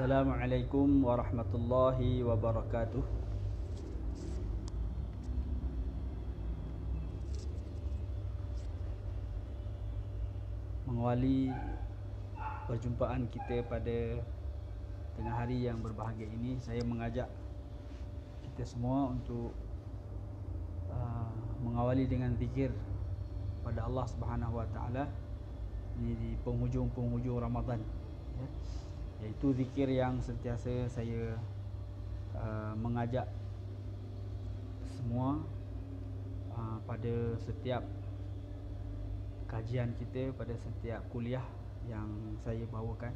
Assalamualaikum warahmatullahi wabarakatuh. Mengawali perjumpaan kita pada tengah hari yang berbahagia ini, saya mengajak kita semua untuk mengawali dengan zikir pada Allah Subhanahu Wa Taala di penghujung Ramadan, ya. Iaitu zikir yang sentiasa saya mengajak semua pada setiap kajian kita, pada setiap kuliah yang saya bawakan.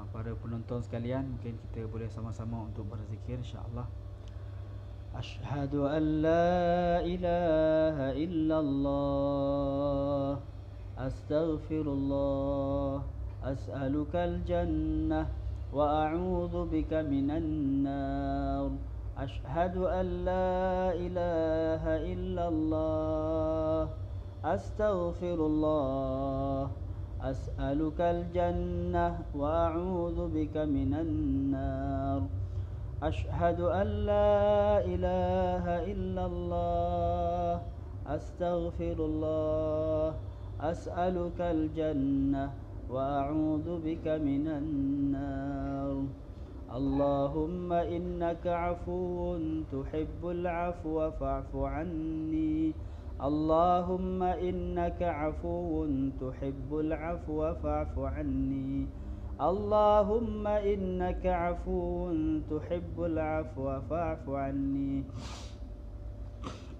Para penonton sekalian, mungkin kita boleh sama-sama untuk berzikir, insya-Allah. Asyhadu an la ilaha illallah, astaghfirullah, as'alukal jannah wa a'udzu bika minan nar. Asyhadu an la ilaha illallah, astaghfirullah, as'alukal jannah wa a'udzu bika minan nar. Asyhadu an la ilaha illallah, astaghfirullah, as'alukal jannah wa a'udzu bika minan nar. Allahumma innaka afuwun tuhibbul afwa fa'fu anni. Allahumma innaka afuwun tuhibbul afwa fa'fu anni. Allahumma innaka afuwun tuhibbul afwa fa'fu anni.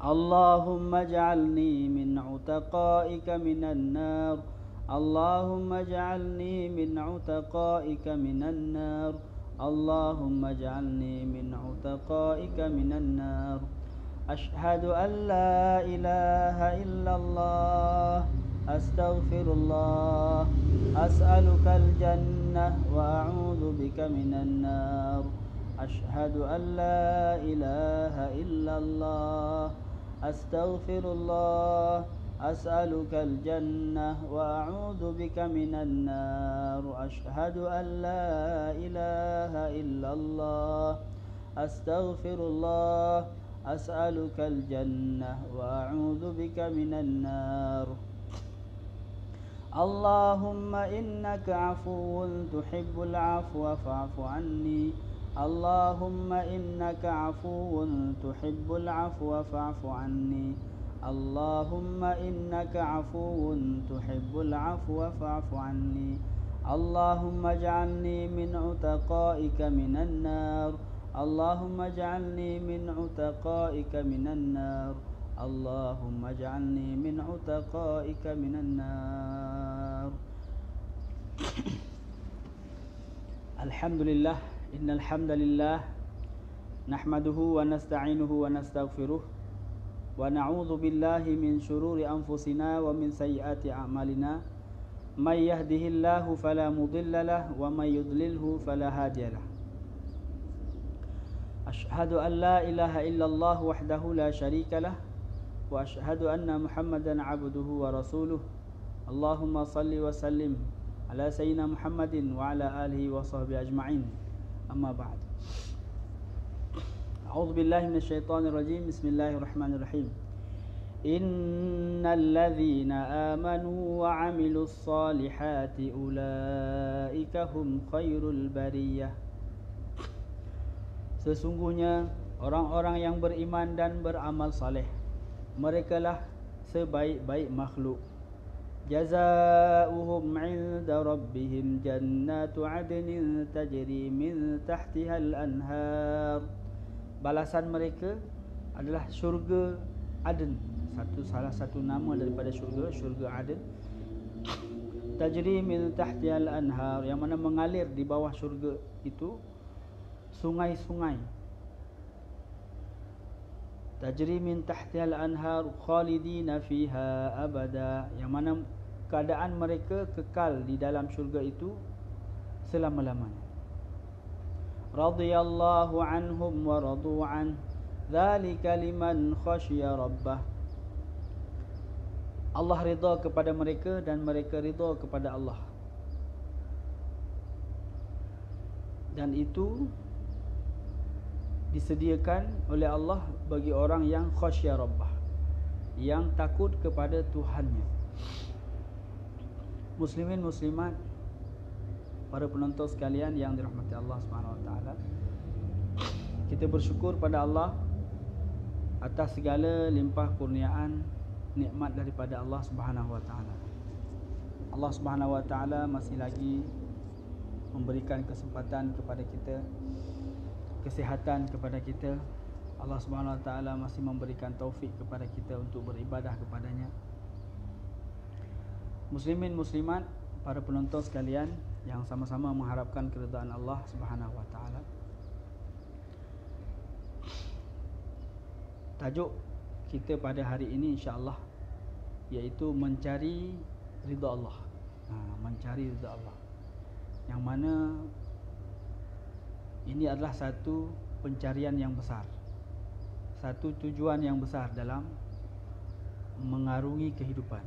Allahumma ij'alni min 'utaqaika minan nar. Allahumma ij'alni min 'utaqaika minan nar. Allahumma ij'alni min 'utaqaika minan nar. Asyhadu an la ilaha illallah, astaghfirullah, as'alukal jannah wa a'udzu bika minan nar. Asyhadu an la ilaha illallah, astaghfirullah, as'alukal jannah wa a'udzu bika minan nar. Asyhadu an la ilaha illallah, astaghfirullah, as'alukal jannah wa a'udzu bika minan nar. Allahumma innaka afuwun tuhibbul afwa fa'fu anni. Allahumma innaka afuwun tuhibbul afwa fa'fu anni. Allahumma innaka afuwun tuhibbul afwa fa'fu anni. Allahumma ij'alni min 'utaqaika minan nar. Allahumma ij'alni min 'utaqaika minan nar. Allahumma ij'alni min 'utaqaika minan nar. Alhamdulillah, innal hamdalillah nahmaduhu wa nasta'inuhu wa nastaghfiruh wa na'udzu billahi min shururi anfusina wa min sayyiati a'malina. May yahdihillahu fala mudilla lahu wa may yudlilhu fala hadiya lahu. Asyhadu an la ilaha illallah wahdahu la syarika lah, wa asyhadu anna Muhammadan 'abduhu wa rasuluh. Allahumma salli wa sallim ala sayyidina Muhammadin wa ala alihi wa sahbihi ajma'in. Amma ba'd. A'udzu billahi minasyaitonir rajim. Bismillahirrahmanirrahim. Innal ladzina amanu wa 'amilus solihati ulaika hum khairul bariyah. Sesungguhnya orang-orang yang beriman dan beramal saleh, merekalah sebaik-baik makhluk. Jazaohum 'inda rabbihim jannatu 'adnin tajri min tahtihal anhar. Balasan mereka adalah syurga Aden. Salah satu nama daripada syurga Aden. Tajri min tahtihal anhar, yang mana mengalir di bawah syurga itu sungai-sungai. Tajri min tahtihal anhar khalidina fiha abada, yang mana keadaan mereka kekal di dalam syurga itu selama-lamanya. Radhiyallahu anhum wa radu an, dzalika liman khasyiya rabbah. Allah ridha kepada mereka dan mereka ridha kepada Allah. Dan itu disediakan oleh Allah bagi orang yang khasyya rabbah, yang takut kepada Tuhannya. Muslimin muslimat, para penonton sekalian yang dirahmati Allah Subhanahu wa taala, kita bersyukur pada Allah atas segala limpah kurniaan nikmat daripada Allah Subhanahu wa taala. Allah Subhanahu wa taala masih lagi memberikan kesempatan kepada kita, kesihatan kepada kita. Allah Subhanahu wa taala masih memberikan taufik kepada kita untuk beribadah kepadanya. Muslimin muslimat, para penonton sekalian yang sama-sama mengharapkan keridhaan Allah Subhanahu wa taala. Tajuk kita pada hari ini insya-Allah iaitu mencari ridha Allah. Mencari ridha Allah. Yang mana ini adalah satu pencarian yang besar, satu tujuan yang besar dalam mengarungi kehidupan,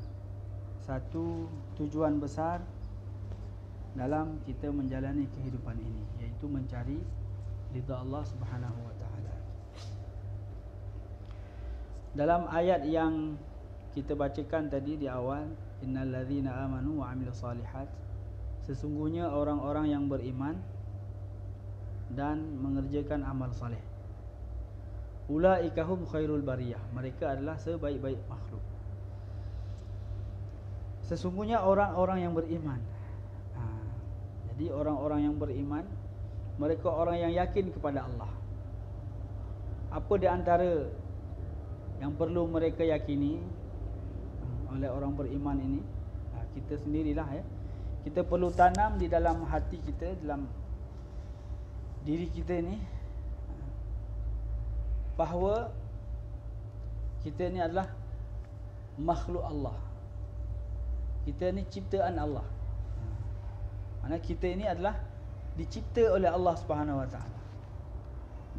satu tujuan besar dalam kita menjalani kehidupan ini, iaitu mencari ridha Allah Subhanahu wa taala. Dalam ayat yang kita bacakan tadi di awal, innal ladzina amanu wa amilus solihat, sesungguhnya orang-orang yang beriman dan mengerjakan amal soleh, ulaika hum khairul bariyah, mereka adalah sebaik-baik makhluk. Sesungguhnya orang-orang yang beriman. Jadi orang-orang yang beriman, mereka orang yang yakin kepada Allah. Apa di antara yang perlu mereka yakini oleh orang beriman ini? Kita sendirilah ya. Kita perlu tanam di dalam hati kita, dalam diri kita ni, bahawa kita ni adalah makhluk Allah. Kita ni ciptaan Allah. Maksudnya kita ini adalah dicipta oleh Allah Subhanahu wa taala.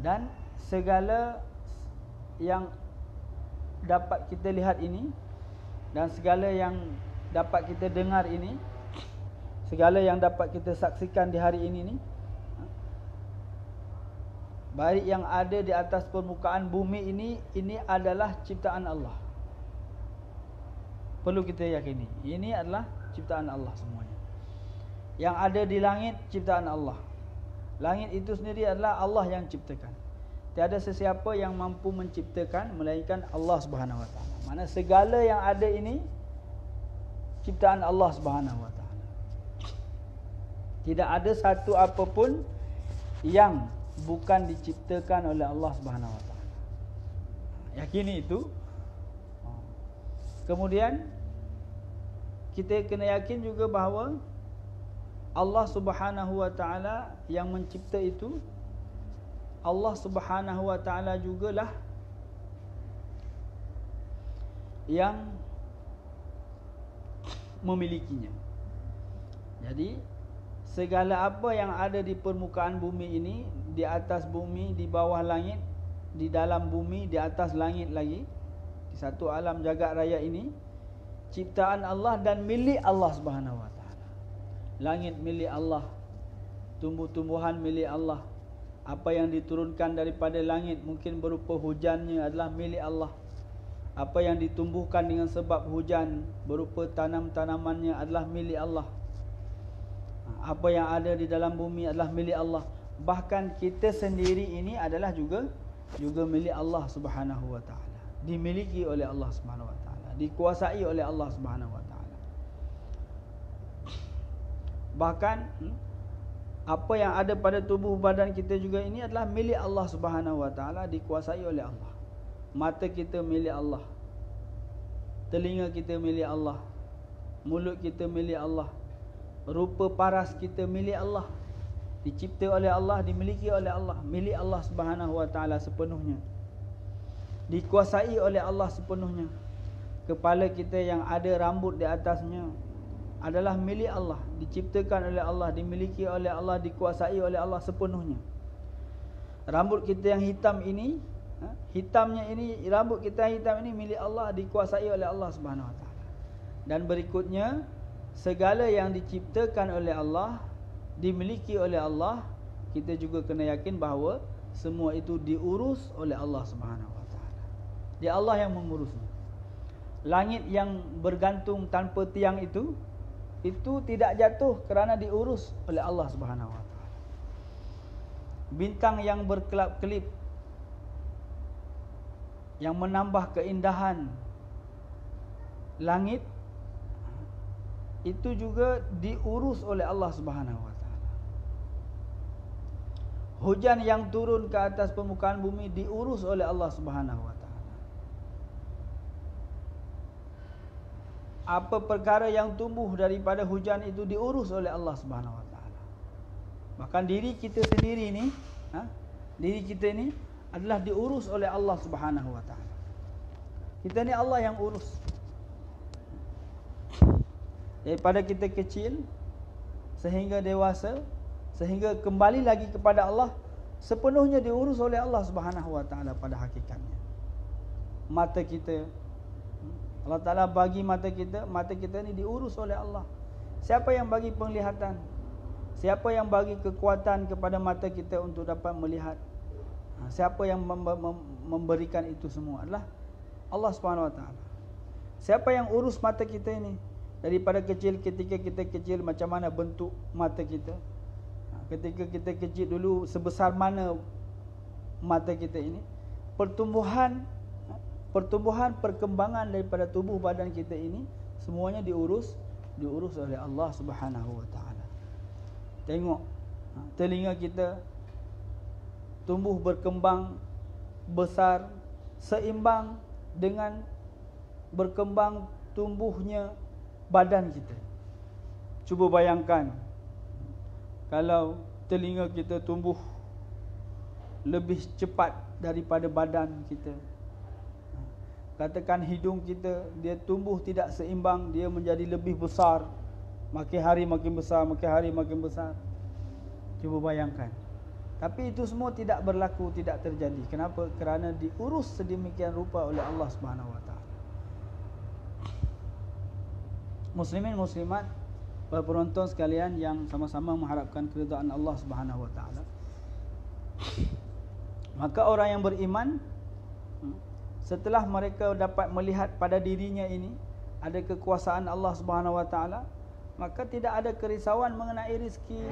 Dan segala yang dapat kita lihat ini dan segala yang dapat kita dengar ini, segala yang dapat kita saksikan di hari ini ni, baik yang ada di atas permukaan bumi ini adalah ciptaan Allah. Perlu kita yakini, ini adalah ciptaan Allah semuanya. Yang ada di langit ciptaan Allah. Langit itu sendiri adalah Allah yang ciptakan. Tiada sesiapa yang mampu menciptakan melainkan Allah Subhanahu wa taala. Maksudnya segala yang ada ini ciptaan Allah Subhanahu wa taala. Tidak ada satu apapun yang bukan diciptakan oleh Allah Subhanahu wa taala. Yakini itu. Kemudian kita kena yakin juga bahawa Allah Subhanahu wa taala yang mencipta itu, Allah Subhanahu wa taala jugalah yang memilikinya. Jadi segala apa yang ada di permukaan bumi ini, di atas bumi, di bawah langit, di dalam bumi, di atas langit lagi, di satu alam jagat raya ini, ciptaan Allah dan milik Allah Subhanahu wa taala. Langit milik Allah, tumbuh-tumbuhan milik Allah. Apa yang diturunkan daripada langit mungkin berupa hujannya adalah milik Allah. Apa yang ditumbuhkan dengan sebab hujan berupa tanam-tanamannya adalah milik Allah. Apa yang ada di dalam bumi adalah milik Allah. Bahkan kita sendiri ini adalah juga milik Allah Subhanahu wa taala. Dimiliki oleh Allah Subhanahu wa taala, dikuasai oleh Allah Subhanahu wa taala. Bahkan apa yang ada pada tubuh badan kita juga ini adalah milik Allah Subhanahu wa taala, dikuasai oleh Allah. Mata kita milik Allah, telinga kita milik Allah, mulut kita milik Allah, rupa paras kita milik Allah, dicipta oleh Allah, dimiliki oleh Allah, milik Allah Subhanahu wa taala sepenuhnya, dikuasai oleh Allah sepenuhnya. Kepala kita yang ada rambut di atasnya adalah milik Allah, diciptakan oleh Allah, dimiliki oleh Allah, dikuasai oleh Allah sepenuhnya. Rambut kita yang hitam ini, hitamnya ini, rambut kita yang hitam ini milik Allah, dikuasai oleh Allah Subhanahu wa taala. Dan berikutnya, segala yang diciptakan oleh Allah, dimiliki oleh Allah, kita juga kena yakin bahawa semua itu diurus oleh Allah Subhanahu Wa Taala. Dia Allah yang mengurusnya. Langit yang bergantung tanpa tiang itu tidak jatuh kerana diurus oleh Allah Subhanahu Wa Taala. Bintang yang berkelap-kelip yang menambah keindahan langit itu juga diurus oleh Allah Subhanahu Wa Taala. Hujan yang turun ke atas permukaan bumi diurus oleh Allah Subhanahu Wa Taala. Apa perkara yang tumbuh daripada hujan itu diurus oleh Allah Subhanahu Wa Taala. Bahkan diri kita sendiri ni, diri kita ni adalah diurus oleh Allah Subhanahu Wa Taala. Kita ni Allah yang urus. Daripada kita kecil sehingga dewasa, sehingga kembali lagi kepada Allah, sepenuhnya diurus oleh Allah Subhanahu Wa Taala pada hakikatnya. Mata kita, Allah Taala bagi mata kita ni diurus oleh Allah. Siapa yang bagi penglihatan? Siapa yang bagi kekuatan kepada mata kita untuk dapat melihat? Siapa yang memberikan itu semua adalah Allah Subhanahu Wa Taala. Siapa yang urus mata kita ini? Daripada kecil, ketika kita kecil, macam mana bentuk mata kita? Ketika kita kecil dulu, sebesar mana mata kita ini? Pertumbuhan, perkembangan daripada tubuh badan kita ini, semuanya diurus oleh Allah Subhanahu Wa Taala. Tengok, telinga kita tumbuh berkembang besar seimbang dengan berkembang tumbuhnya badan kita. Cuba bayangkan kalau telinga kita tumbuh lebih cepat daripada badan kita. Katakan hidung kita, dia tumbuh tidak seimbang, dia menjadi lebih besar, makin hari makin besar, makin hari makin besar. Cuba bayangkan. Tapi itu semua tidak berlaku, tidak terjadi. Kenapa? Kerana diurus sedemikian rupa oleh Allah Subhanahu Wa Taala. Muslimin muslimat, para penonton sekalian yang sama-sama mengharapkan keridaan Allah Subhanahu Wa Taala. Maka orang yang beriman, setelah mereka dapat melihat pada dirinya ini ada kekuasaan Allah Subhanahu Wa Taala, maka tidak ada kerisauan mengenai rezeki.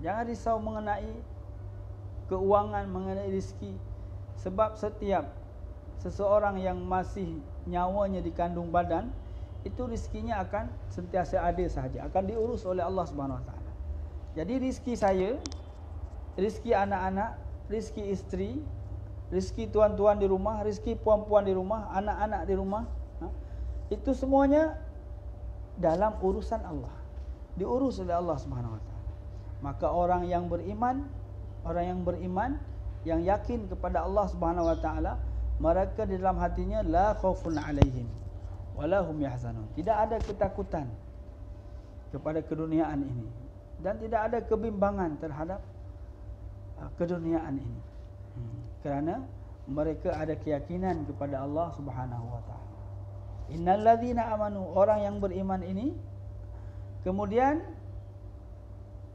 Jangan risau mengenai keuangan, mengenai rezeki. Sebab setiap seseorang yang masih nyawanya dikandung badan, itu rezekinya akan sentiasa ada sahaja, akan diurus oleh Allah Subhanahu Wa Taala. Jadi rezeki saya, rezeki anak-anak, rezeki isteri, rezeki tuan-tuan di rumah, rezeki puan-puan di rumah, anak-anak di rumah, itu semuanya dalam urusan Allah, diurus oleh Allah Subhanahu Wa Taala. Maka orang yang beriman, yang yakin kepada Allah Subhanahu Wa Taala, mereka di dalam hatinya la khaufun alaihim wala hum yahzanun. Tidak ada ketakutan kepada keduniaan ini dan tidak ada kebimbangan terhadap keduniaan ini. Kerana mereka ada keyakinan kepada Allah Subhanahu Wa Taala. Innalladzina amanu, orang yang beriman ini kemudian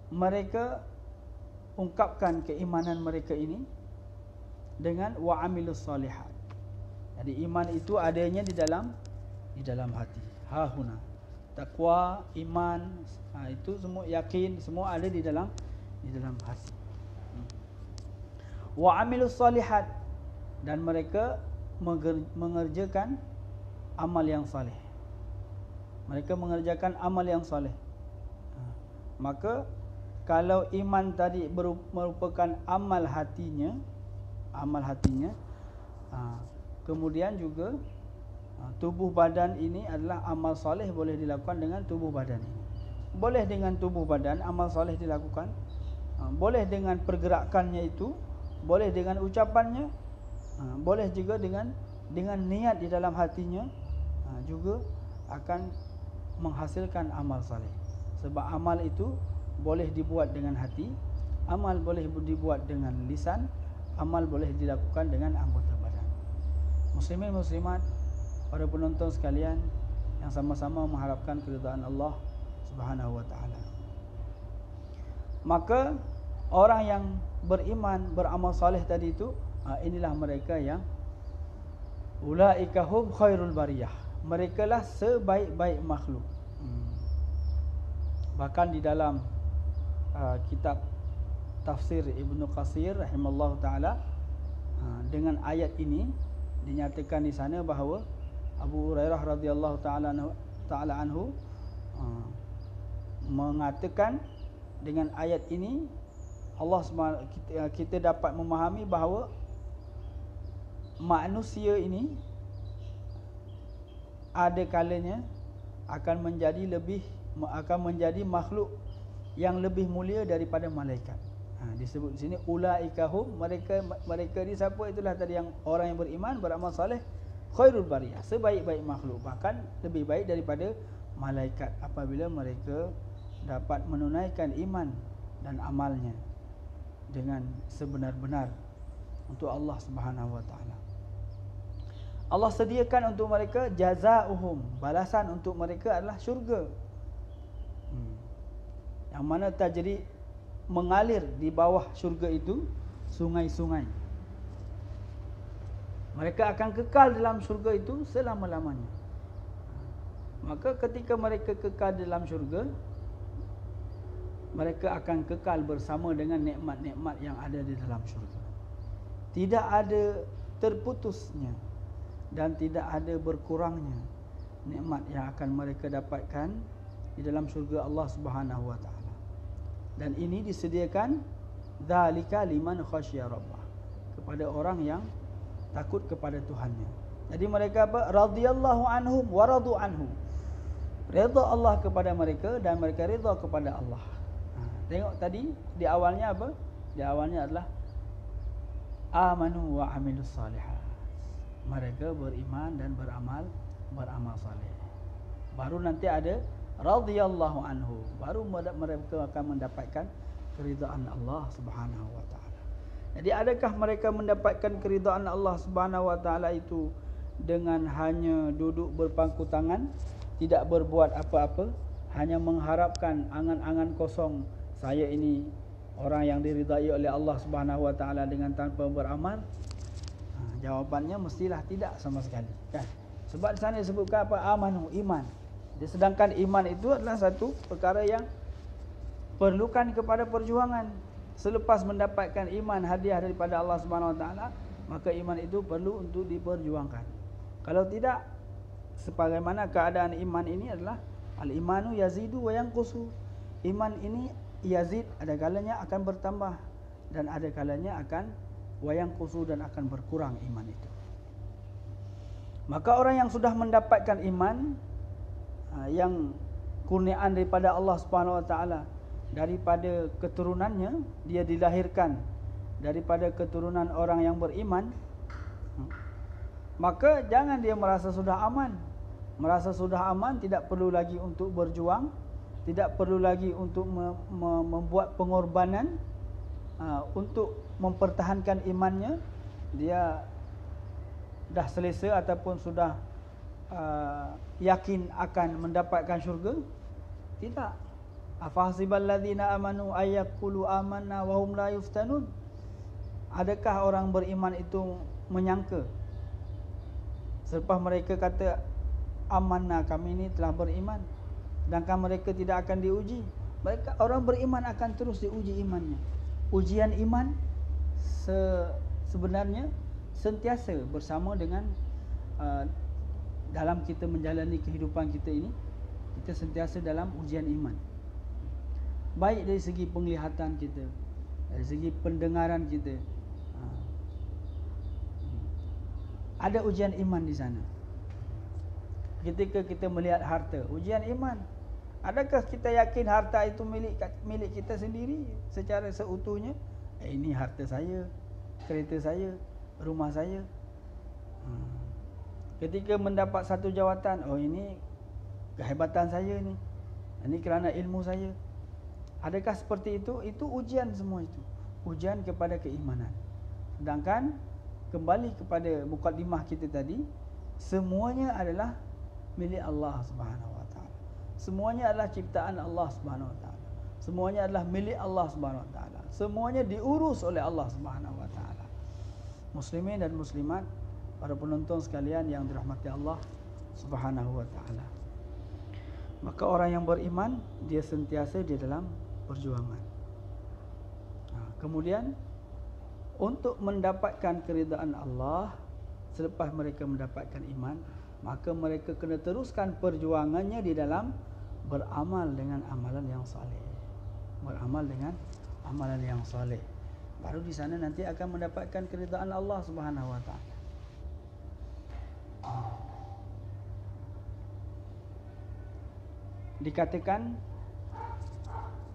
mereka ungkapkan keimanan mereka ini dengan wa amilus solihat. Jadi iman itu adanya di dalam hati. Hahuna. Takwa, iman, itu semua yakin, semua ada di dalam hati. Wa amilus solihat, dan mereka mengerjakan amal yang soleh. Mereka mengerjakan amal yang soleh. Maka kalau iman tadi merupakan amal hatinya, kemudian juga tubuh badan ini adalah amal soleh, boleh dilakukan dengan tubuh badan ini. Boleh dengan tubuh badan amal soleh dilakukan, boleh dengan pergerakannya itu, boleh dengan ucapannya, boleh juga dengan niat di dalam hatinya, juga akan menghasilkan amal soleh. Sebab amal itu boleh dibuat dengan hati, amal boleh dibuat dengan lisan, amal boleh dilakukan dengan anggota badan. Muslimin muslimat, para penonton sekalian yang sama-sama mengharapkan keridaan Allah Subhanahu Wa Taala. Maka orang yang beriman, beramal soleh tadi itu, inilah mereka yang ulaika hum khairul bariyah. Mereka lah sebaik-baik makhluk. Bahkan di dalam kitab tafsir Ibnu Katsir rahimallahu taala, dengan ayat ini dinyatakan di sana bahawa Abu Hurairah radhiyallahu taala anhu mengatakan dengan ayat ini Allah kita dapat memahami bahawa manusia ini ada kalanya akan menjadi makhluk yang lebih mulia daripada malaikat. Disebut di sini ulaika hum, mereka ni siapa? Itulah tadi yang orang yang beriman, beramal soleh, khairul bariyah, sebaik-baik makhluk, bahkan lebih baik daripada malaikat apabila mereka dapat menunaikan iman dan amalnya dengan sebenar-benar untuk Allah Subhanahu wa taala. Allah sediakan untuk mereka jazaohum, balasan untuk mereka adalah syurga. Yang mana tajri, mengalir di bawah syurga itu sungai-sungai. Mereka akan kekal dalam syurga itu selama-lamanya. Maka ketika mereka kekal dalam syurga, mereka akan kekal bersama dengan nikmat-nikmat yang ada di dalam syurga. Tidak ada terputusnya dan tidak ada berkurangnya nikmat yang akan mereka dapatkan di dalam syurga Allah Subhanahu wa taala. Dan ini disediakan dzalika liman khasyya rabbah, kepada orang yang takut kepada Tuhannya. Jadi mereka apa? Radhiyallahu anhum wa radu anhu. Redha Allah kepada mereka dan mereka redha kepada Allah. Tengok tadi di awalnya apa? Di awalnya adalah amanu wa amilus salihat. Mereka beriman dan beramal saleh. Baru nanti ada radhiyallahu anhu, baru mereka akan mendapatkan keridhaan Allah Subhanahu wa taala. Jadi adakah mereka mendapatkan keridhaan Allah Subhanahu wa taala itu dengan hanya duduk berpangku tangan, tidak berbuat apa-apa, hanya mengharapkan angan-angan kosong, saya ini orang yang diridai oleh Allah Subhanahu wa taala dengan tanpa beramal? Jawapannya mestilah tidak sama sekali, kan? Sebab di sana disebutkan apa? Amanu, iman. Sedangkan iman itu adalah satu perkara yang perlukan kepada perjuangan. Selepas mendapatkan iman hadiah daripada Allah Subhanahu wa taala, maka iman itu perlu untuk diperjuangkan. Kalau tidak, sebagaimana keadaan iman ini adalah al-imanu yazidu wa yanqusu. Iman ini yazid, ada kalanya akan bertambah dan ada kalanya akan wa yanqusu, dan akan berkurang iman itu. Maka orang yang sudah mendapatkan iman yang kurniaan daripada Allah Subhanahu wa taala, daripada keturunannya, dia dilahirkan daripada keturunan orang yang beriman, maka jangan dia merasa sudah aman. Merasa sudah aman, tidak perlu lagi untuk berjuang, tidak perlu lagi untuk membuat pengorbanan untuk mempertahankan imannya. Dia dah selesa ataupun sudah yakin akan mendapatkan syurga? Tidak. Afahsibal ladzina amanu ayyaqulu amanna wa hum la yuftanun. Adakah orang beriman itu menyangka selepas mereka kata amanna, kami ini telah beriman, sedangkan mereka tidak akan diuji? Mereka, orang beriman akan terus diuji imannya. Ujian iman sebenarnya sentiasa bersama dengan dalam kita menjalani kehidupan kita ini, kita sentiasa dalam ujian iman. Baik dari segi penglihatan kita, dari segi pendengaran kita, ada ujian iman di sana. Ketika kita melihat harta, ujian iman. Adakah kita yakin harta itu milik kita sendiri secara seutuhnya? Ini harta saya, kereta saya, rumah saya. Ketika mendapat satu jawatan, oh ini kehebatan saya ni, ini kerana ilmu saya. Adakah seperti itu? Itu ujian semua itu. Ujian kepada keimanan. Sedangkan kembali kepada mukadimah kita tadi, semuanya adalah milik Allah Subhanahu wa taala. Semuanya adalah ciptaan Allah Subhanahu wa taala. Semuanya adalah milik Allah Subhanahu Wa Taala. Semuanya diurus oleh Allah Subhanahu Wa Taala. Muslimin dan muslimat, para penonton sekalian yang dirahmati Allah Subhanahu Wa Taala. Maka orang yang beriman, dia sentiasa di dalam perjuangan. Kemudian untuk mendapatkan keridaan Allah, selepas mereka mendapatkan iman, maka mereka kena teruskan perjuangannya di dalam beramal dengan amalan yang saleh. Beramal dengan amalan yang saleh. Baru di sana nanti akan mendapatkan keridaan Allah Subhanahu Wa Taala. Dikatakan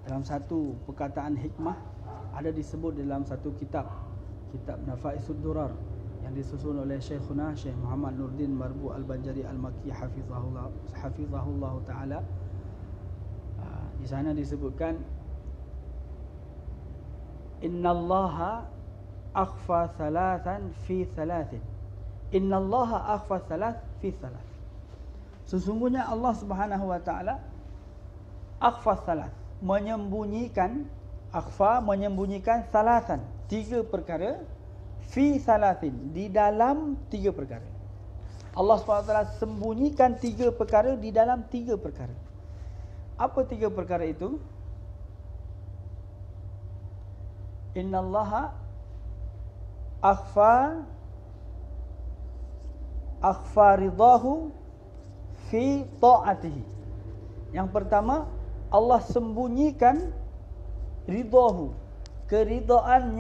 dalam satu perkataan hikmah, ada disebut dalam satu kitab Nafaisud Durar yang disusun oleh Syekhuna Syekh Muhammad Nurdin Marbu Al-Banjari Al-Makki hafizahullah taala. Di sana disebutkan, innallaha akhfa thalathan fi thalathin. Innallaha akhfa thalath fi thalath. Sesungguhnya Allah Subhanahu Wa Taala akhfa thalath, menyembunyikan thalathan, 3 perkara, fi thalathin, di dalam 3 perkara. Allah SWT sembunyikan 3 perkara di dalam 3 perkara. Apa 3 perkara itu? Innallaha akhfa ridahu fi ta'atihi. Yang pertama, Allah sembunyikan ridahu, keridaan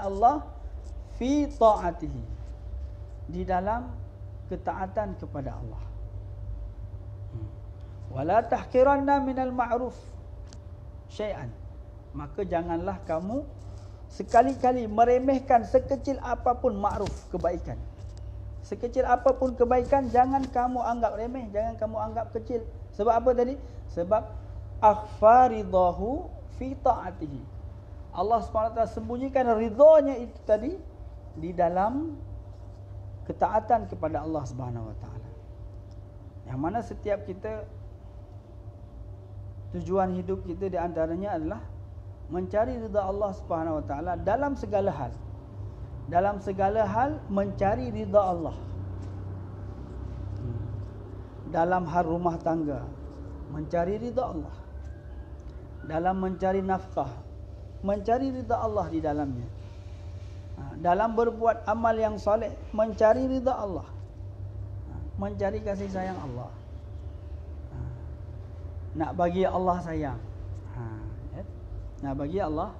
Allah, fi ta'atihi, di dalam ketaatan kepada Allah. Wala tahqiranna minal ma'ruf syai'an. Maka janganlah kamu sekali-kali meremehkan sekecil apapun ma'ruf, kebaikan. Sekecil apapun kebaikan jangan kamu anggap remeh, jangan kamu anggap kecil. Sebab apa tadi? Sebab akhfa ridahu fi ta'atihi. Allah SWT sembunyikan ridhanya itu tadi di dalam ketaatan kepada Allah Subhanahu Wa Taala. Yang mana setiap kita, tujuan hidup kita di antaranya adalah mencari ridha Allah Subhanahu Wa Taala dalam segala hal. Dalam segala hal mencari ridha Allah. Dalam hal rumah tangga, mencari ridha Allah. Dalam mencari nafkah, mencari ridha Allah di dalamnya. Dalam berbuat amal yang soleh, mencari ridha Allah, mencari kasih sayang Allah. Nak bagi Allah sayang, nak bagi Allah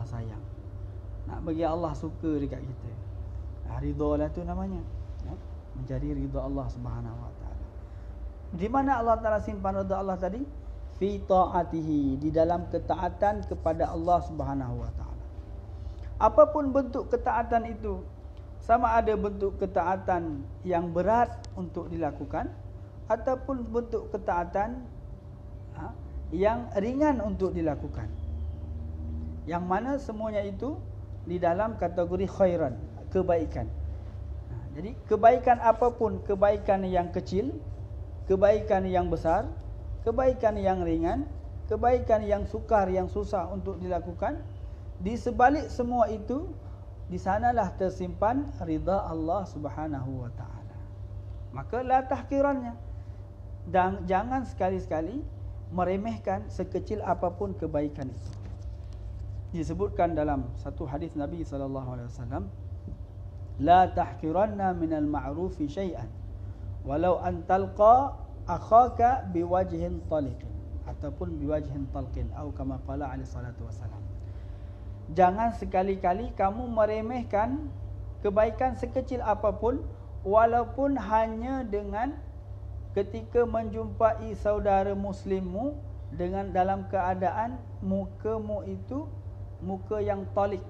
sayang, nak bagi Allah suka dekat kita. Ridha lah tu namanya, mencari ridha Allah Subhanahu Wa Taala. Di mana Allah Taala simpan ridha Allah tadi? Fi ta'atihi, di dalam ketaatan kepada Allah Subhanahu Wa Taala. Apapun bentuk ketaatan itu, sama ada bentuk ketaatan yang berat untuk dilakukan ataupun bentuk ketaatan yang ringan untuk dilakukan. Yang mana semuanya itu di dalam kategori khairan, kebaikan. Jadi kebaikan apapun, kebaikan yang kecil, kebaikan yang besar, kebaikan yang ringan, kebaikan yang sukar, yang susah untuk dilakukan, di sebalik semua itu, di sanalah tersimpan ridha Allah Subhanahu Wa Taala. Maka la tahqirannya, dan jangan sekali-sekali meremehkan sekecil apapun kebaikan itu. Disebutkan dalam satu hadis Nabi SAW, la tahqiranna minal ma'rufi syai'an walau an talqa akhaka biwajhin taliqin, ataupun biwajhin talqin, atau kama qala alaihi salatu wasalam. Jangan sekali-kali kamu meremehkan kebaikan sekecil apapun, walaupun hanya dengan ketika menjumpai saudara muslimmu dengan dalam keadaan mukamu itu muka yang talik,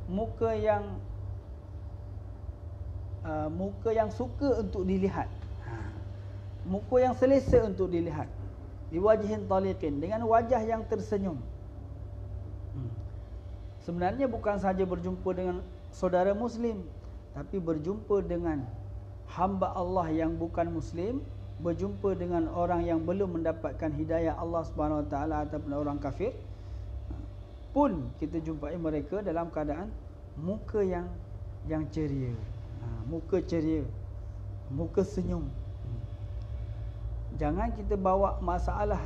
muka yang suka untuk dilihat, muka yang selesa untuk dilihat, biwajhin taliqin, dengan wajah yang tersenyum. Sebenarnya bukan sahaja berjumpa dengan saudara muslim, tapi berjumpa dengan hamba Allah yang bukan muslim, berjumpa dengan orang yang belum mendapatkan hidayah Allah Subhanahu Wa Taala ataupun orang kafir, pun kita jumpai mereka dalam keadaan muka yang ceria, muka ceria, muka senyum. Jangan kita bawa masalah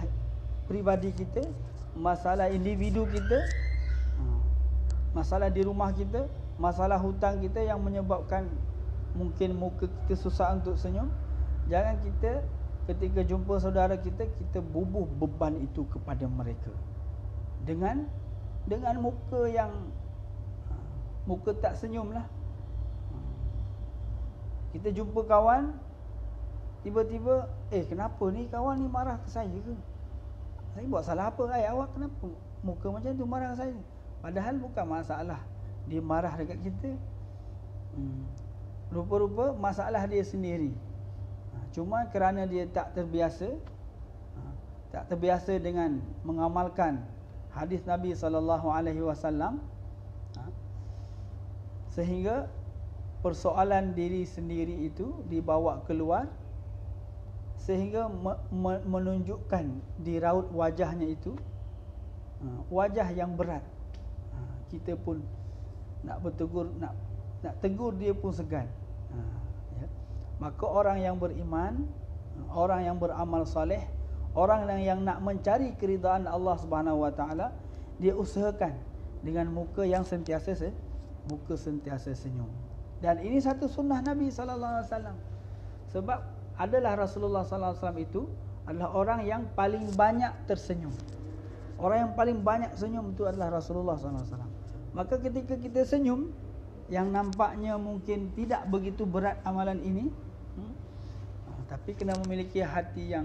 pribadi kita, masalah individu kita, masalah di rumah kita, masalah hutang kita yang menyebabkan mungkin muka kita susah untuk senyum. Jangan kita ketika jumpa saudara kita, kita bubuh beban itu kepada mereka dengan muka yang muka tak senyum lah. Kita jumpa kawan, tiba-tiba, kenapa ni kawan ni marah ke saya ke? Saya buat salah apa? Awak kenapa muka macam tu marah ke saya? Padahal bukan masalah dia marah dekat kita. Rupa-rupa masalah dia sendiri. Cuma kerana dia tak terbiasa dengan mengamalkan hadis Nabi SAW, sehingga persoalan diri sendiri itu dibawa keluar, sehingga menunjukkan di raut wajahnya itu wajah yang berat. Kita pun nak bertegur, nak tegur dia pun segan. Maka orang yang beriman, orang yang beramal soleh, orang yang nak mencari keridaan Allah Subhanahu Wa Taala, dia usahakan dengan muka yang sentiasa senyum. Dan ini satu sunnah Nabi sallallahu alaihi wasallam. Sebab adalah Rasulullah sallallahu alaihi wasallam itu adalah orang yang paling banyak tersenyum. Orang yang paling banyak senyum itu adalah Rasulullah sallallahu alaihi wasallam. Maka ketika kita senyum, yang nampaknya mungkin tidak begitu berat amalan ini, tapi kena memiliki hati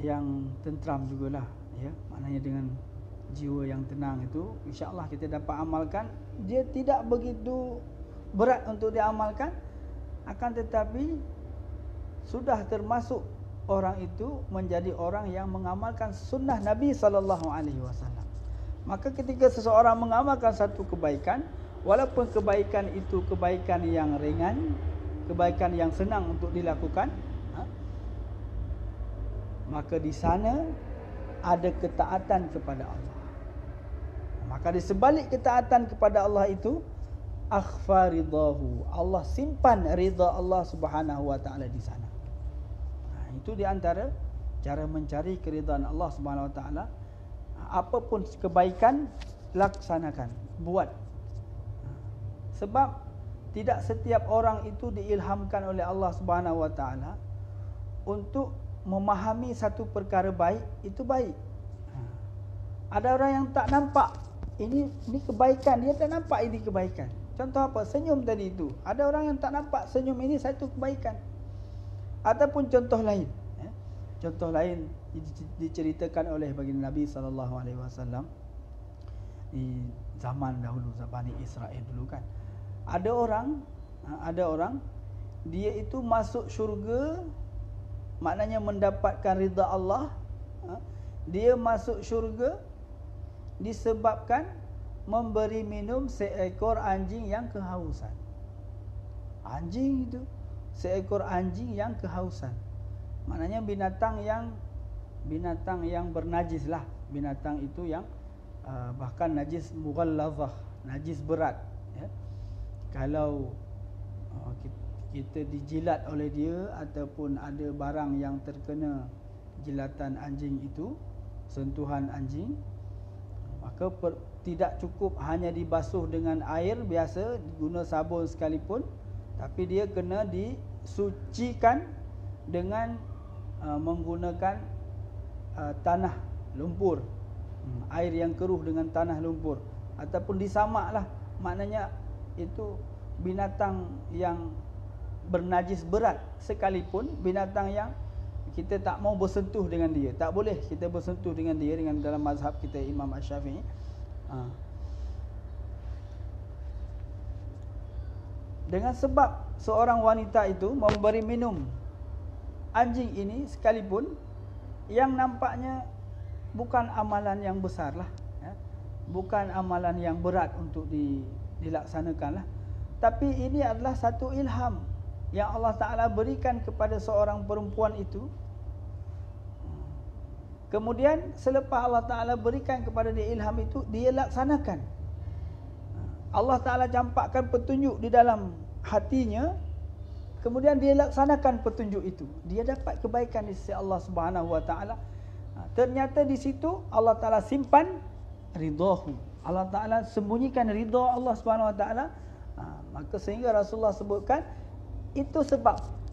yang tentram jugalah, ya. Maknanya dengan jiwa yang tenang itu, insya-Allah kita dapat amalkan. Dia tidak begitu berat untuk diamalkan, akan tetapi sudah termasuk orang itu menjadi orang yang mengamalkan sunnah Nabi sallallahu alaihi wasallam. Maka ketika seseorang mengamalkan satu kebaikan, walaupun kebaikan itu kebaikan yang ringan, kebaikan yang senang untuk dilakukan, maka di sana ada ketaatan kepada Allah. Maka di sebalik ketaatan kepada Allah itu, akhfa ridahu, Allah simpan ridha Allah Subhanahu Wa Taala di sana. Itu di antara cara mencari keridhaan Allah Subhanahu Wa Taala. Apapun kebaikan, laksanakan, buat. Sebab tidak setiap orang itu diilhamkan oleh Allah Subhanahu Wa Taala untuk memahami satu perkara baik itu baik. Ada orang yang tak nampak ini kebaikan, dia tak nampak ini kebaikan. Contoh apa? Senyum tadi itu. Ada orang yang tak nampak senyum ini satu kebaikan. Ataupun contoh lain, contoh lain diceritakan oleh baginda Nabi sallallahu alaihi wasallam di zaman dahulu, Bani Israel dulu kan. Ada orang dia itu masuk syurga, maknanya mendapatkan ridha Allah. Dia masuk syurga disebabkan memberi minum seekor anjing yang kehausan. Anjing itu, seekor anjing yang kehausan. Maknanya binatang yang bernajis lah. Binatang itu yang bahkan najis mughallazah, najis berat, ya. Kalau kita dijilat oleh dia ataupun ada barang yang terkena jilatan anjing itu, sentuhan anjing, maka tidak cukup hanya dibasuh dengan air biasa, guna sabun sekalipun, tapi dia kena disucikan dengan menggunakan tanah lumpur, air yang keruh dengan tanah lumpur, ataupun disamaklah. Maknanya itu binatang yang bernajis berat sekalipun, binatang yang kita tak mau bersentuh dengan dia, tak boleh kita bersentuh dengan dia, dengan dalam mazhab kita Imam Asy-Syafi'i. Dengan sebab seorang wanita itu memberi minum anjing ini sekalipun, yang nampaknya bukan amalan yang besar lah, ya. Bukan amalan yang berat untuk dilaksanakan lah. Tapi ini adalah satu ilham yang Allah Ta'ala berikan kepada seorang perempuan itu, kemudian selepas Allah Ta'ala berikan kepada dia ilham itu, dia laksanakan. Allah Ta'ala campakkan petunjuk di dalam hatinya, kemudian dia laksanakan petunjuk itu, dia dapat kebaikan di sisi Allah Subhanahu Wa Ta'ala. Ternyata di situ Allah Ta'ala simpan ridhahu, Allah Ta'ala sembunyikan ridha Allah Subhanahu Wa Ta'ala. Maka sehingga Rasulullah sebutkan itu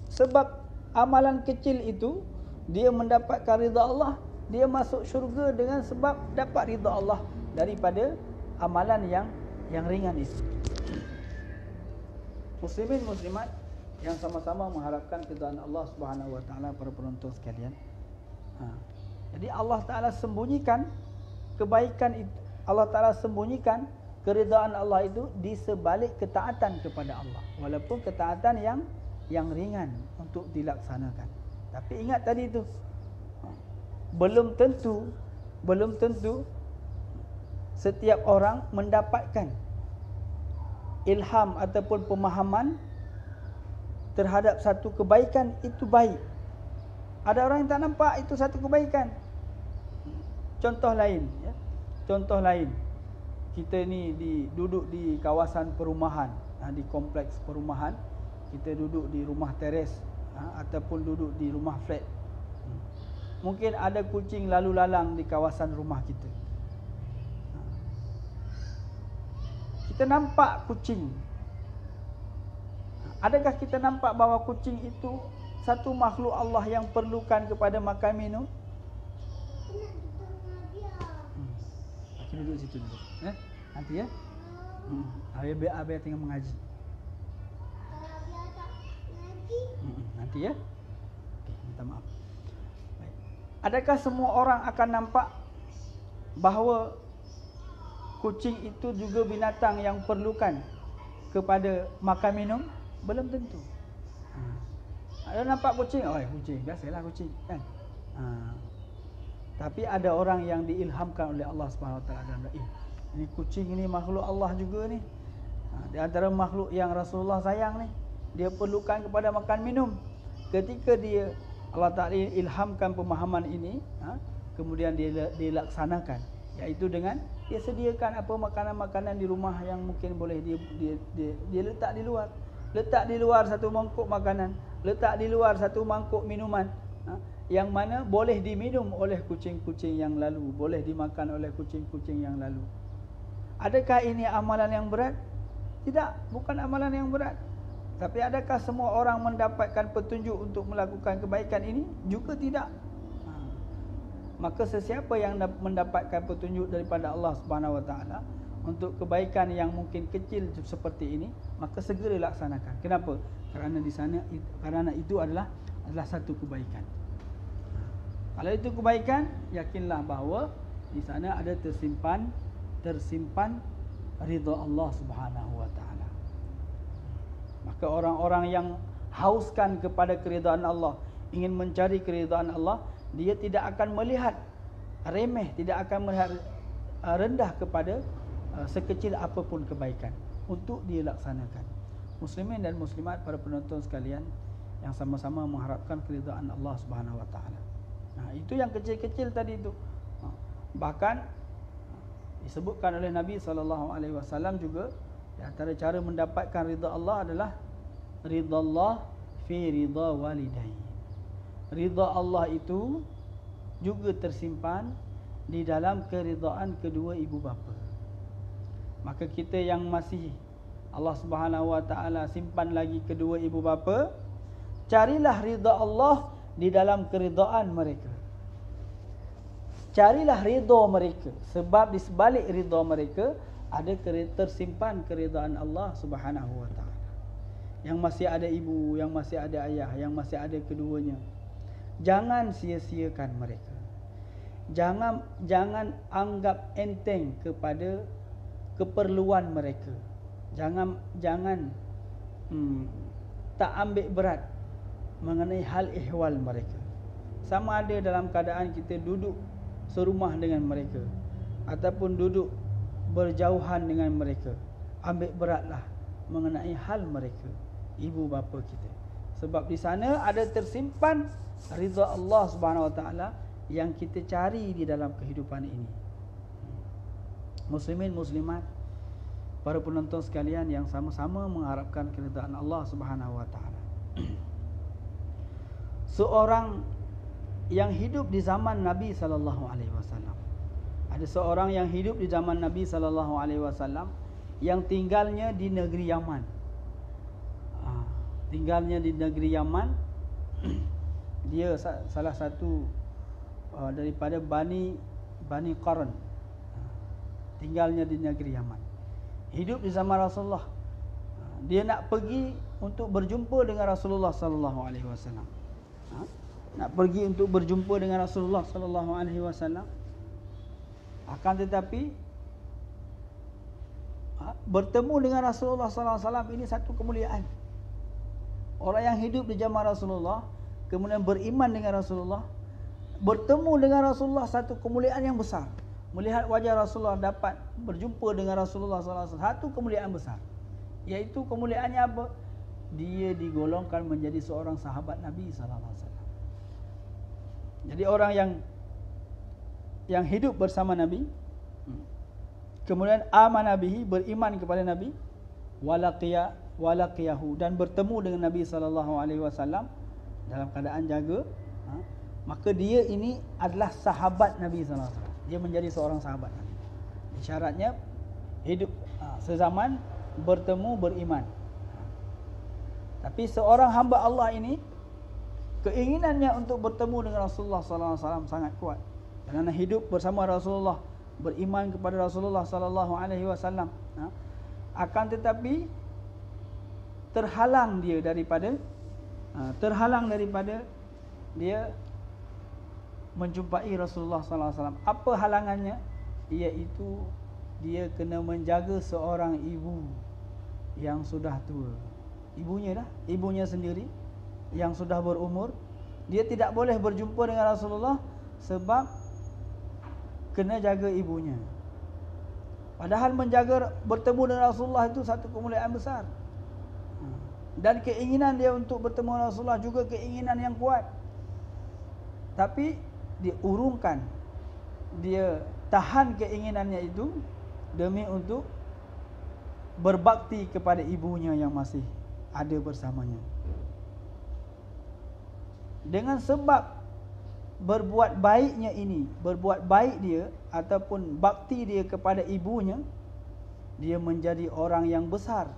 sebab amalan kecil itu dia mendapatkan ridha Allah, dia masuk syurga dengan sebab dapat ridha Allah daripada amalan yang ringan itu. Muslimin muslimat yang sama-sama mengharapkan keridhaan Allah Subhanahu Wa Ta'ala, para penonton sekalian. Jadi Allah Ta'ala sembunyikan kebaikan itu, Allah Ta'ala sembunyikan keridhaan Allah itu di sebalik ketaatan kepada Allah, walaupun ketaatan yang ringan untuk dilaksanakan. Tapi ingat tadi itu, belum tentu setiap orang mendapatkan ilham ataupun pemahaman terhadap satu kebaikan itu baik. Ada orang yang tak nampak itu satu kebaikan. Contoh lain, ya. Contoh lain, kita ni duduk di kawasan perumahan, di kompleks perumahan, kita duduk di rumah teres, ataupun duduk di rumah flat. Mungkin ada kucing lalu lalang di kawasan rumah kita. Kita nampak kucing. Adakah kita nampak bahawa kucing itu satu makhluk Allah yang perlukan kepada makan minum? Kita duduk situ dulu. Nanti ya. Biar tengah mengaji. Nanti ya. Okey, minta maaf. Baik. Adakah semua orang akan nampak bahawa kucing itu juga binatang yang perlukan kepada makan minum? Belum tentu. Ada nampak kucing, kucing, biasalah kucing, kan? Tapi ada orang yang diilhamkan oleh Allah Subhanahu Wa Taala dalam ini kucing ini makhluk Allah juga ni. Di antara makhluk yang Rasulullah sayang ni, dia perlukan kepada makan minum. Ketika Allah Taala ilhamkan pemahaman ini, kemudian dia laksanakan, iaitu dengan dia sediakan apa makanan-makanan di rumah yang mungkin boleh dia letak di luar. Letak di luar satu mangkuk makanan, letak di luar satu mangkuk minuman, yang mana boleh diminum oleh kucing-kucing yang lalu, boleh dimakan oleh kucing-kucing yang lalu. Adakah ini amalan yang berat? Tidak, bukan amalan yang berat. Tapi adakah semua orang mendapatkan petunjuk untuk melakukan kebaikan ini? Juga tidak. Maka sesiapa yang mendapatkan petunjuk daripada Allah Subhanahu Wa Taala untuk kebaikan yang mungkin kecil seperti ini, maka segera laksanakan. Kenapa? Kerana itu adalah satu kebaikan. Kalau itu kebaikan, yakinlah bahawa di sana ada tersimpan ridha Allah Subhanahu Wa Taala. Maka orang-orang yang hauskan kepada keridhaan Allah, ingin mencari keridhaan Allah, dia tidak akan melihat remeh, tidak akan melihat rendah kepada sekecil apapun kebaikan untuk dilaksanakan. Muslimin dan muslimat, para penonton sekalian yang sama-sama mengharapkan keridhaan Allah Subhanahu Wa Taala. Itu yang kecil-kecil tadi itu. Bahkan disebutkan oleh Nabi SAW juga, di antara cara mendapatkan ridha Allah adalah ridha Allah fi ridha walidain. Ridha Allah itu juga tersimpan di dalam keridhaan kedua ibu bapa. Maka kita yang masih Allah Subhanahu Wa Taala simpan lagi kedua ibu bapa, carilah ridha Allah di dalam keridhaan mereka. Carilah ridha mereka, sebab di sebalik ridha mereka ada tersimpan keridhaan Allah Subhanahu Wa Taala. Yang masih ada ibu, yang masih ada ayah, yang masih ada keduanya, jangan sia-siakan mereka. Jangan anggap enteng kepada keperluan mereka. Jangan tak ambil berat mengenai hal ihwal mereka. Sama ada dalam keadaan kita duduk serumah dengan mereka ataupun duduk berjauhan dengan mereka, ambil beratlah mengenai hal mereka, ibu bapa kita. Sebab di sana ada tersimpan ridha Allah Subhanahu Wa Taala yang kita cari di dalam kehidupan ini. Muslimin muslimat, para penonton sekalian yang sama-sama mengharapkan keridhaan Allah Subhanahu Wa Taala. Seorang yang hidup di zaman Nabi sallallahu alaihi wasallam. Ada seorang yang hidup di zaman Nabi sallallahu alaihi wasallam yang tinggalnya di negeri Yaman. Tinggalnya di negeri Yaman. Dia salah satu daripada Bani Qarn. Tinggalnya di negeri Yaman. Hidup di zaman Rasulullah. Dia nak pergi untuk berjumpa dengan Rasulullah sallallahu alaihi wasallam. Nak pergi untuk berjumpa dengan Rasulullah sallallahu alaihi wasallam. Akan tetapi bertemu dengan Rasulullah sallallahu alaihi wasallam ini satu kemuliaan. Orang yang hidup di zaman Rasulullah kemudian beriman dengan Rasulullah, bertemu dengan Rasulullah satu kemuliaan yang besar. Melihat wajah Rasulullah, dapat berjumpa dengan Rasulullah sallallahu alaihi wasallam, satu kemuliaan besar. Iaitu kemuliaannya apa? Dia digolongkan menjadi seorang sahabat Nabi sallallahu alaihi wasallam. Jadi orang yang hidup bersama Nabi, kemudian amana bihi, beriman kepada Nabi, walaqiyahu, dan bertemu dengan Nabi sallallahu alaihi wasallam dalam keadaan jaga, maka dia ini adalah sahabat Nabi sallallahu alaihi wasallam. Dia menjadi seorang sahabat Nabi. Syaratnya hidup sezaman, bertemu, beriman. Tapi seorang hamba Allah ini keinginannya untuk bertemu dengan Rasulullah sallallahu alaihi wasallam sangat kuat. Kerana hidup bersama Rasulullah, beriman kepada Rasulullah sallallahu alaihi wasallam. Akan tetapi terhalang daripada dia menjumpai Rasulullah sallallahu alaihi wasallam. Apa halangannya? Iaitu dia kena menjaga seorang ibu yang sudah tua. Ibunya sendiri yang sudah berumur. Dia tidak boleh berjumpa dengan Rasulullah sebab kena jaga ibunya. Padahal bertemu dengan Rasulullah itu satu kemuliaan besar. Dan keinginan dia untuk bertemu dengan Rasulullah juga keinginan yang kuat. Tapi dia urungkan, dia tahan keinginannya itu demi untuk berbakti kepada ibunya yang masih ada bersamanya. Dengan sebab berbuat baiknya ini, berbuat baik dia ataupun bakti dia kepada ibunya, dia menjadi orang yang besar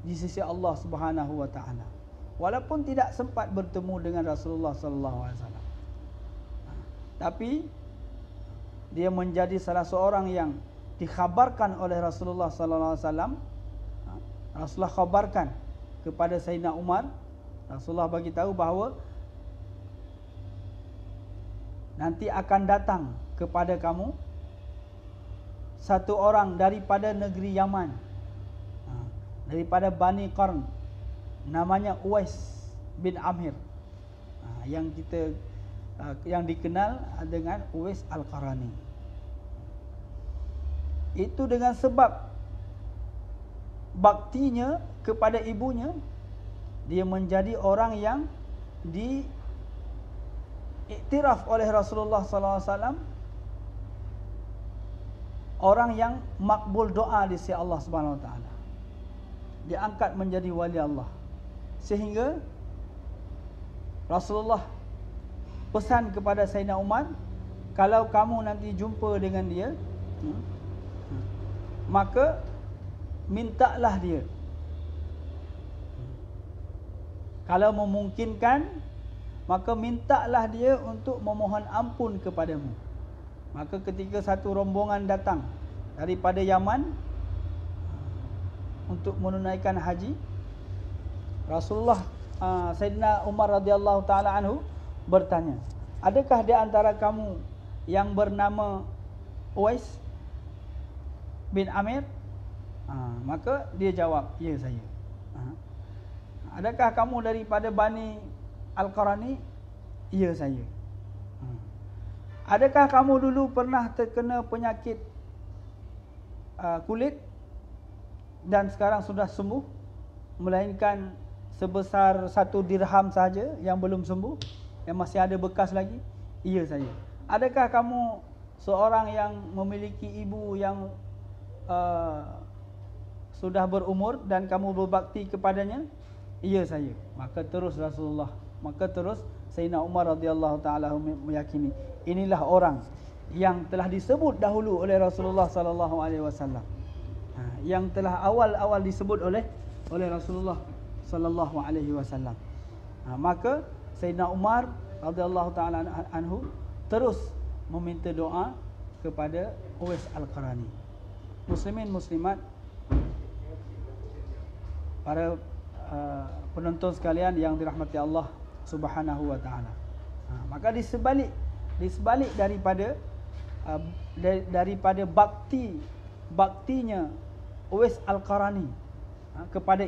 di sisi Allah Subhanahu wa taala. Walaupun tidak sempat bertemu dengan Rasulullah sallallahu alaihi wasallam. Tapi dia menjadi salah seorang yang dikhabarkan oleh Rasulullah sallallahu alaihi wasallam. Rasulullah khabarkan kepada Sayyidina Umar, Rasulullah bagi tahu bahawa nanti akan datang kepada kamu satu orang daripada negeri Yaman, daripada Bani Qarn, namanya Uwais bin Amir, yang dikenal dengan Uwais Al-Qarani. Itu dengan sebab baktinya kepada ibunya, dia menjadi orang yang diiktiraf oleh Rasulullah sallallahu alaihi wasallam, orang yang makbul doa di sisi Allah Subhanahu wa taala. Diangkat menjadi wali Allah. Sehingga Rasulullah pesan kepada Sayyidina Umar, kalau kamu nanti jumpa dengan dia, maka mintalah dia. Kalau memungkinkan, maka mintalah dia untuk memohon ampun kepadamu. Maka ketika satu rombongan datang daripada Yaman untuk menunaikan haji, Rasulullah, Sayyidina Umar radhiyallahu taala anhu bertanya, adakah di antara kamu yang bernama Uwais bin Amir? Maka dia jawab, ya saya. Adakah kamu daripada Bani Al-Qarani? Ya saya. Adakah kamu dulu pernah terkena penyakit kulit dan sekarang sudah sembuh, melainkan sebesar 1 dirham saja yang belum sembuh, yang masih ada bekas lagi? Ya saya. Adakah kamu seorang yang memiliki ibu yang sudah berumur dan kamu berbakti kepadanya? Ya saya. Maka terus Sayyidina Umar radhiyallahu taala meyakini inilah orang yang telah disebut dahulu oleh Rasulullah sallallahu alaihi wasallam. Yang telah awal-awal disebut oleh Rasulullah sallallahu alaihi wasallam. Maka Sayyidina Umar radhiyallahu taala anhu terus meminta doa kepada Uwais Al-Qarani. Muslimin muslimat, para penonton sekalian yang dirahmati Allah Subhanahu wa taala. Maka di sebalik daripada baktinya Uwais Al-Qarani kepada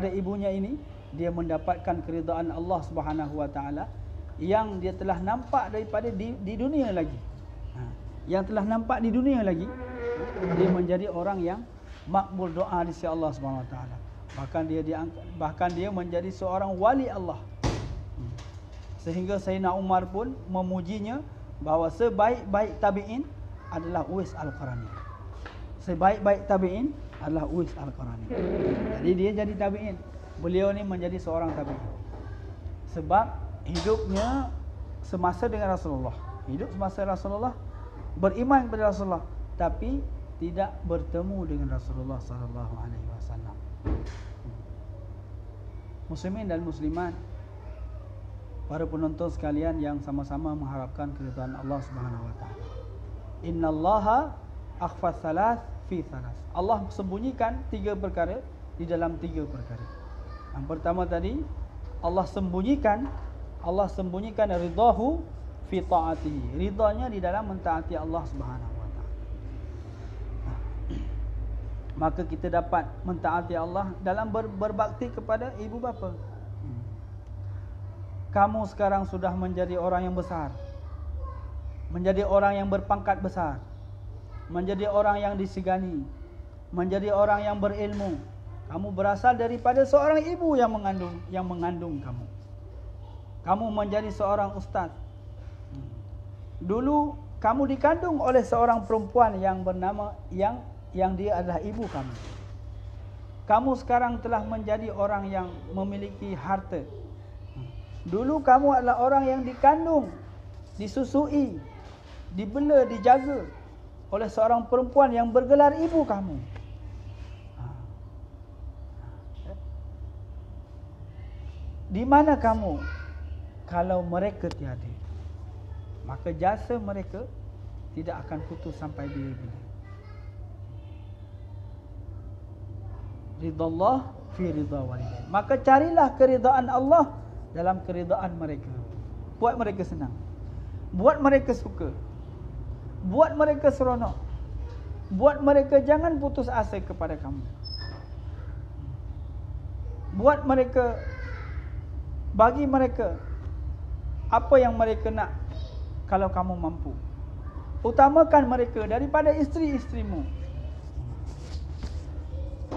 ibunya ini, dia mendapatkan keridaan Allah Subhanahu wa taala yang dia telah nampak daripada di dunia lagi. Yang telah nampak di dunia lagi, dia menjadi orang yang makbul doa di sisi Allah Subhanahu wa taala. Bahkan dia menjadi seorang wali Allah. Sehingga Sayyidina Umar pun memujinya bahawa sebaik-baik tabi'in adalah Uwais Al-Qarani. Sebaik-baik tabi'in adalah Uwais Al-Qarani. Jadi dia jadi tabi'in. Beliau ni menjadi seorang tabi'in. Sebab hidupnya semasa dengan Rasulullah. Hidup semasa Rasulullah, beriman kepada Rasulullah, tapi tidak bertemu dengan Rasulullah sallallahu alaihi wasallam. Muslimin dan muslimat, para penonton sekalian yang sama-sama mengharapkan keridhaan Allah Subhanahu wa taala. Innallaha akhfa thalath fi thalath. Allah sembunyikan 3 perkara di dalam 3 perkara. Yang pertama tadi, Allah sembunyikan ridahu fi ta'atihi. Ridanya di dalam mentaati Allah Subhanahu wa taala. Maka kita dapat mentaati Allah dalam berbakti kepada ibu bapa. Kamu sekarang sudah menjadi orang yang besar, menjadi orang yang berpangkat besar, menjadi orang yang disegani, menjadi orang yang berilmu. Kamu berasal daripada seorang ibu yang mengandung kamu. Kamu menjadi seorang ustaz. Dulu kamu dikandung oleh seorang perempuan yang bernama yang dia adalah ibu kamu. Kamu sekarang telah menjadi orang yang memiliki harta. Dulu kamu adalah orang yang dikandung, disusui, dibela, dijaga oleh seorang perempuan yang bergelar ibu kamu. Di mana kamu kalau mereka tiada? Maka jasa mereka tidak akan putus sampai bila-bila. Ridallah fi ridha walidain. Maka carilah keridaan Allah dalam keridaan mereka. Buat mereka senang, buat mereka suka, buat mereka seronok, buat mereka jangan putus asa kepada kamu. Buat mereka, bagi mereka apa yang mereka nak kalau kamu mampu. Utamakan mereka daripada isteri-isterimu.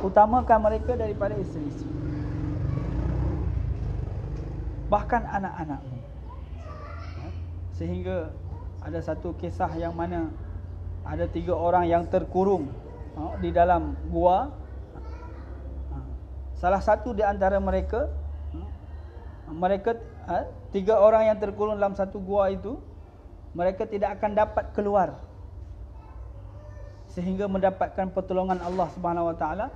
Utamakan mereka daripada isteri-isteri. Bahkan anak-anakmu. Sehingga ada satu kisah yang mana ada 3 orang yang terkurung di dalam gua. Salah satu di antara mereka 3 orang yang terkurung dalam satu gua itu, mereka tidak akan dapat keluar sehingga mendapatkan pertolongan Allah Subhanahu wa taala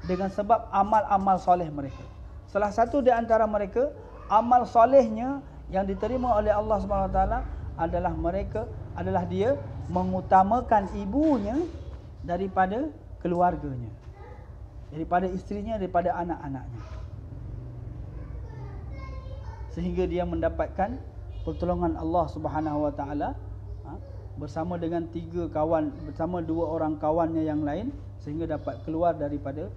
dengan sebab amal-amal soleh mereka. Salah satu di antara mereka, amal solehnya yang diterima oleh Allah Subhanahu wa taala adalah dia mengutamakan ibunya daripada keluarganya, daripada isterinya, daripada anak-anaknya. Sehingga dia mendapatkan pertolongan Allah Subhanahu wa taala bersama dengan 3 kawan, bersama 2 orang kawannya yang lain, sehingga dapat keluar daripada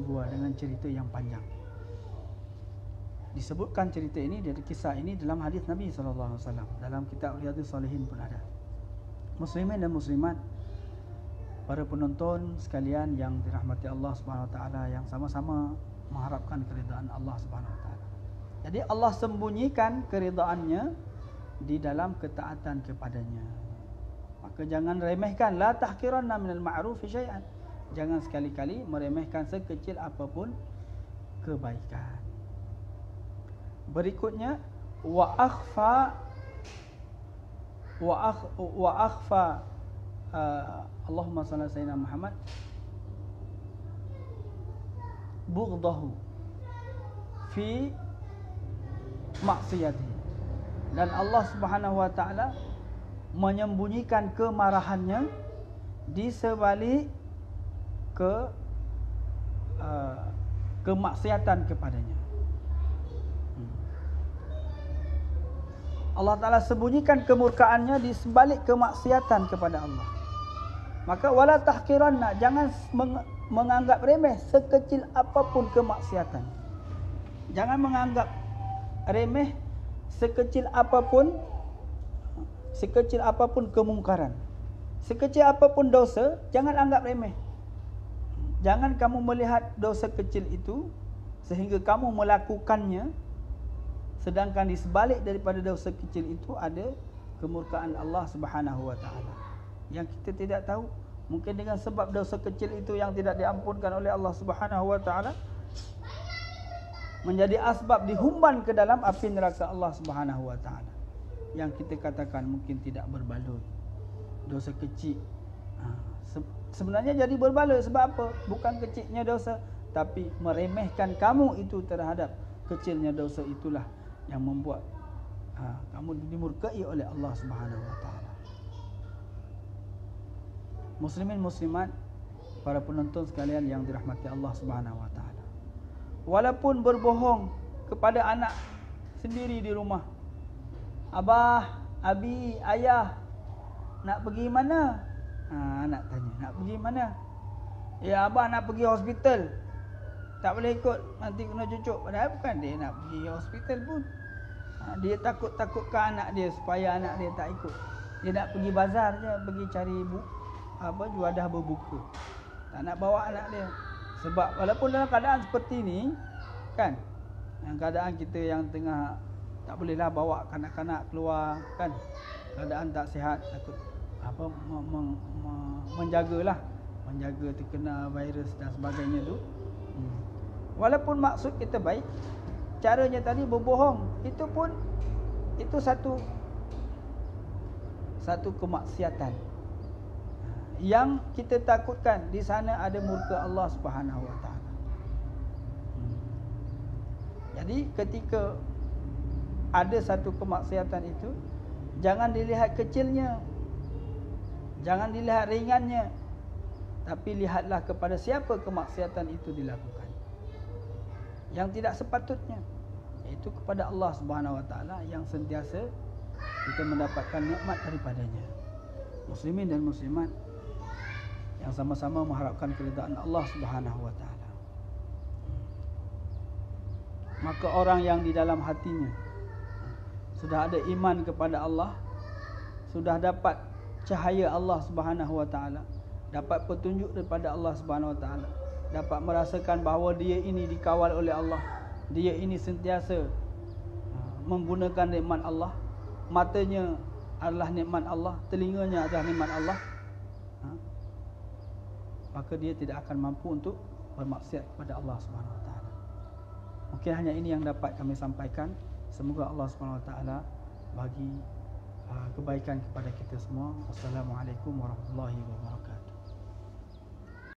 gua dengan cerita yang panjang. Disebutkan cerita ini, dari kisah ini dalam hadis Nabi sallallahu alaihi wasallam, dalam kitab Riyadhus Shalihin pun ada. Muslimin dan muslimat, para penonton sekalian yang dirahmati Allah Subhanahu wa taala, yang sama-sama mengharapkan keridaan Allah Subhanahu wa taala. Jadi Allah sembunyikan keridaannya di dalam ketaatan kepadanya. Maka jangan remehkan, la tahqiranna minal ma'rufi syai'an. Jangan sekali-kali meremehkan sekecil apapun kebaikan. Berikutnya wa akhfa Allahumma salli ala sayyidina Muhammad bughdahu fi maksiyatihi. Dan Allah Subhanahu wa taala menyembunyikan kemarahannya di sebalik kemaksiatan kepadanya. Allah Ta'ala sembunyikan kemurkaannya di sebalik kemaksiatan kepada Allah. Maka wala tahqiranna, jangan menganggap remeh sekecil apapun kemaksiatan. Jangan menganggap remeh sekecil apapun kemungkaran. Sekecil apapun dosa, jangan anggap remeh. Jangan kamu melihat dosa kecil itu sehingga kamu melakukannya, sedangkan di sebalik daripada dosa kecil itu ada kemurkaan Allah Subhanahu wa taala yang kita tidak tahu. Mungkin dengan sebab dosa kecil itu yang tidak diampunkan oleh Allah Subhanahu wa taala menjadi asbab dihumban ke dalam api neraka Allah Subhanahu wa taala. Yang kita katakan mungkin tidak berbaloi. Dosa kecil sebenarnya jadi berbaloi sebab apa? Bukan kecilnya dosa, tapi meremehkan kamu itu terhadap kecilnya dosa itulah yang membuat kamu dimurkai oleh Allah Subhanahu wa taala. Muslimin muslimat, para penonton sekalian yang dirahmati Allah Subhanahu wa taala. Walaupun berbohong kepada anak sendiri di rumah. Abah, abi, ayah, nak pergi mana? Anak tanya, nak pergi mana? Ya abah nak pergi hospital. Tak boleh ikut, nanti kena cucuk. Padahal bukan dia nak pergi hospital pun. Dia takut-takutkan anak dia supaya anak dia tak ikut. Dia nak pergi bazar je, pergi cari juadah berbuka. Tak nak bawa anak dia. Sebab walaupun dalam keadaan seperti ni, kan, yang keadaan kita yang tengah tak bolehlah bawa kanak-kanak keluar, kan, keadaan tak sihat, takut menjaga terkena virus dan sebagainya tu. Walaupun maksud kita baik, caranya tadi berbohong, itu satu kemaksiatan yang kita takutkan di sana ada murka Allah Subhanahu wa taala. Jadi ketika ada satu kemaksiatan itu, jangan dilihat kecilnya, jangan dilihat ringannya, tapi lihatlah kepada siapa kemaksiatan itu dilakukan. Yang tidak sepatutnya, iaitu kepada Allah Subhanahu wa taala yang sentiasa kita mendapatkan nikmat daripadanya. Muslimin dan muslimat yang sama-sama mengharapkan keridaan Allah Subhanahu wa taala. Maka orang yang di dalam hatinya sudah ada iman kepada Allah, sudah dapat cahaya Allah Subhanahu wa taala, dapat petunjuk daripada Allah Subhanahu wa taala, dapat merasakan bahawa dia ini dikawal oleh Allah, dia ini sentiasa menggunakan nikmat Allah, matanya adalah nikmat Allah, telinganya adalah nikmat Allah, maka dia tidak akan mampu untuk bermaksiat kepada Allah Subhanahu wa taala. Mungkin hanya ini yang dapat kami sampaikan. Semoga Allah Subhanahu wa taala bagi kebaikan kepada kita semua. Wassalamualaikum warahmatullahi wabarakatuh.